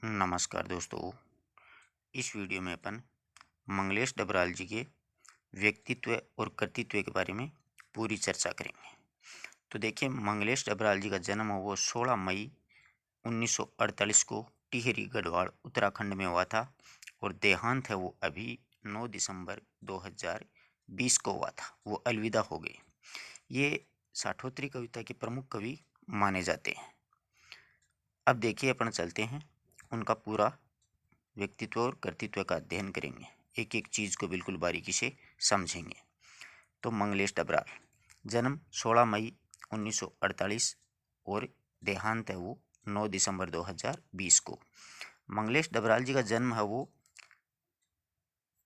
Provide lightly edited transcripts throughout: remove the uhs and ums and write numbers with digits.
नमस्कार दोस्तों। इस वीडियो में अपन मंगलेश डबराल जी के व्यक्तित्व और कर्तृत्व के बारे में पूरी चर्चा करेंगे। तो देखिए, मंगलेश डबराल जी का जन्म वो 16 मई 1948 को टिहरी गढ़वाल उत्तराखंड में हुआ था और देहांत है वो अभी 9 दिसंबर 2020 को हुआ था। वो अलविदा हो गए। ये साठोत्तरी कविता के प्रमुख कवि माने जाते हैं। अब देखिए, अपन चलते हैं उनका पूरा व्यक्तित्व और कर्तृत्व का अध्ययन करेंगे। एक एक चीज़ को बिल्कुल बारीकी से समझेंगे। तो मंगलेश डबराल, जन्म 16 मई 1948 और देहांत है वो 9 दिसंबर 2020 को। मंगलेश डबराल जी का जन्म है वो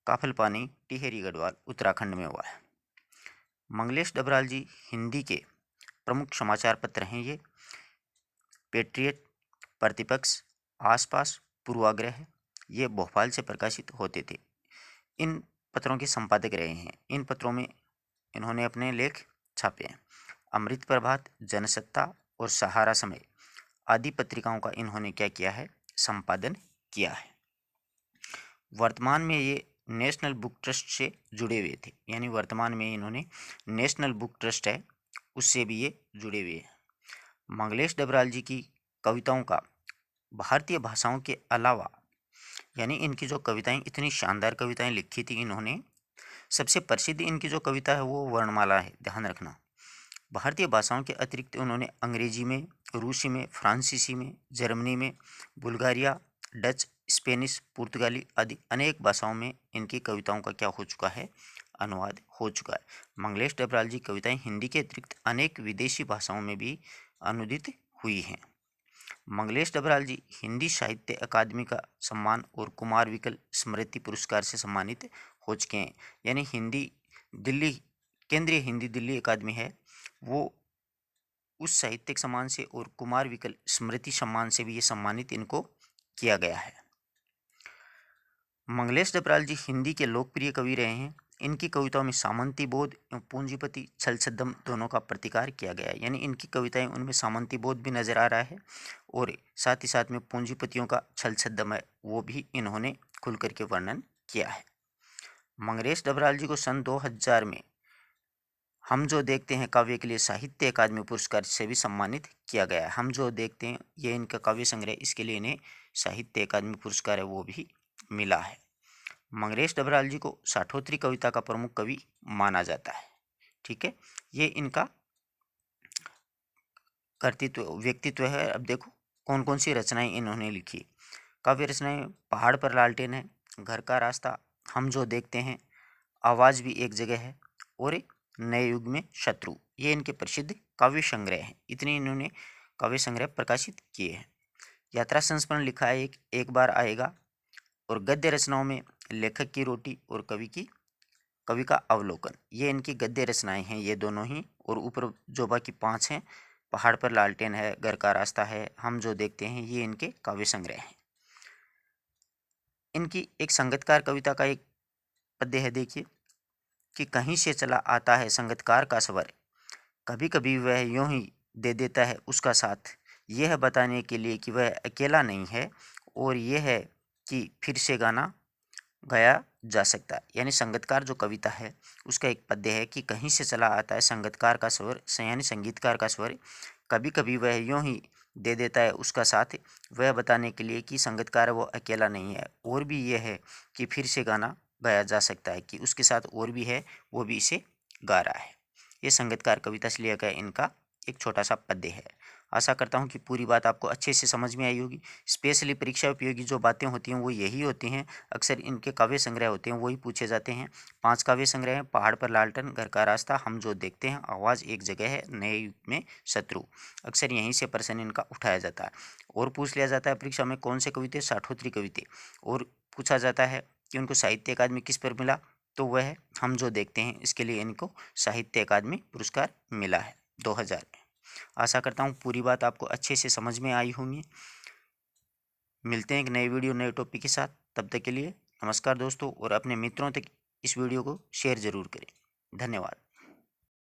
काफलपानी टिहरी गढ़वाल उत्तराखंड में हुआ है। मंगलेश डबराल जी हिंदी के प्रमुख समाचार पत्र हैं ये पेट्रियट, प्रतिपक्ष, आसपास, पूर्वाग्रह। ये भोपाल से प्रकाशित होते थे। इन पत्रों के संपादक रहे हैं। इन पत्रों में इन्होंने अपने लेख छापे हैं। अमृत प्रभात, जनसत्ता और सहारा समय आदि पत्रिकाओं का इन्होंने क्या किया है, संपादन किया है। वर्तमान में ये नेशनल बुक ट्रस्ट से जुड़े हुए थे, यानी वर्तमान में इन्होंने नेशनल बुक ट्रस्ट है उससे भी ये जुड़े हुए हैं। मंगलेश डबराल जी की कविताओं का भारतीय भाषाओं के अलावा, यानी इनकी जो कविताएं, इतनी शानदार कविताएं लिखी थी इन्होंने। सबसे प्रसिद्ध इनकी जो कविता है वो वर्णमाला है, ध्यान रखना। भारतीय भाषाओं के अतिरिक्त उन्होंने अंग्रेजी में, रूसी में, फ्रांसीसी में, जर्मनी में, बुल्गारिया, डच, स्पेनिश, पुर्तगाली आदि अनेक भाषाओं में इनकी कविताओं का क्या हो चुका है, अनुवाद हो चुका है। मंगलेश डबराल जी कविताएं हिंदी के अतिरिक्त अनेक विदेशी भाषाओं में भी अनुदित हुई हैं। मंगलेश डबराल जी हिंदी साहित्य अकादमी का सम्मान और कुमार विकल स्मृति पुरस्कार से सम्मानित हो चुके हैं। यानी हिंदी दिल्ली, केंद्रीय हिंदी दिल्ली अकादमी है वो उस साहित्यिक सम्मान से और कुमार विकल स्मृति सम्मान से भी ये सम्मानित इनको किया गया है। मंगलेश डबराल जी हिंदी के लोकप्रिय कवि रहे हैं। इनकी कविताओं में सामंती बोध एवं पूंजीपति छल छद्म दोनों का प्रतिकार किया गया है। यानी इनकी कविताएं, उनमें सामंती बोध भी नजर आ रहा है और साथ ही साथ में पूंजीपतियों का छल छद्म है वो भी इन्होंने खुल करके वर्णन किया है। मंगलेश डबराल जी को सन 2000 में हम जो देखते हैं काव्य के लिए साहित्य अकादमी पुरस्कार से भी सम्मानित किया गया है। हम जो देखते हैं ये इनका काव्य संग्रह, इसके लिए इन्हें साहित्य अकादमी पुरस्कार है वो भी मिला है। मंगलेश डबराल जी को साठोत्तरी कविता का प्रमुख कवि माना जाता है। ठीक है, ये इनका कर्तृत्व व्यक्तित्व है। अब देखो कौन कौन सी रचनाएं इन्होंने लिखी। काव्य रचनाएं पहाड़ पर लालटेन है, घर का रास्ता, हम जो देखते हैं, आवाज़ भी एक जगह है और नए युग में शत्रु, ये इनके प्रसिद्ध काव्य संग्रह हैं। इतने इन्होंने काव्य संग्रह प्रकाशित किए हैं। यात्रा संस्मरण लिखा है एक बार आएगा, और गद्य रचनाओं में लेखक की रोटी और कवि का अवलोकन, ये इनकी गद्य रचनाएं हैं ये दोनों ही। और ऊपर जो बाकी 5 हैं, पहाड़ पर लालटेन है, घर का रास्ता है, हम जो देखते हैं, ये इनके काव्य संग्रह हैं। इनकी एक संगीतकार कविता का एक पद्य है, देखिए कि कहीं से चला आता है संगीतकार का स्वर, कभी कभी वह यूं ही दे देता है उसका साथ, यह बताने के लिए कि वह अकेला नहीं है और यह है कि फिर से गाना गाया जा सकता है। यानी संगीतकार जो कविता है उसका एक पद्य है कि कहीं से चला आता है संगीतकार का स्वर, यानी संगीतकार का स्वर, कभी कभी वह यूं ही दे देता है उसका साथ, वह बताने के लिए कि संगीतकार वो अकेला नहीं है, और भी यह है कि फिर से गाना गाया जा सकता है, कि उसके साथ और भी है, वो भी इसे गा रहा है। ये संगीतकार कविता से लिया गया इनका एक छोटा सा पद्य है। आशा करता हूँ कि पूरी बात आपको अच्छे से समझ में आई होगी। स्पेशली परीक्षा उपयोगी जो बातें होती हैं वो यही होती हैं। अक्सर इनके काव्य संग्रह होते हैं वही पूछे जाते हैं। 5 काव्य संग्रह हैं, पहाड़ पर लालटन, घर का रास्ता, हम जो देखते हैं, आवाज़ एक जगह है, नए युग में शत्रु। अक्सर यहीं से प्रश्न इनका उठाया जाता है। और पूछ लिया जाता है परीक्षा में कौन से कवि थे, साठोत्तरी कवि थे। और पूछा जाता है कि उनको साहित्य अकादमी किस पर मिला, तो वह है हम जो देखते हैं, इसके लिए इनको साहित्य अकादमी पुरस्कार मिला है 2000 में। आशा करता हूँ पूरी बात आपको अच्छे से समझ में आई होंगी। मिलते हैं एक नए वीडियो नए टॉपिक के साथ, तब तक के लिए नमस्कार दोस्तों, और अपने मित्रों तक इस वीडियो को शेयर ज़रूर करें। धन्यवाद।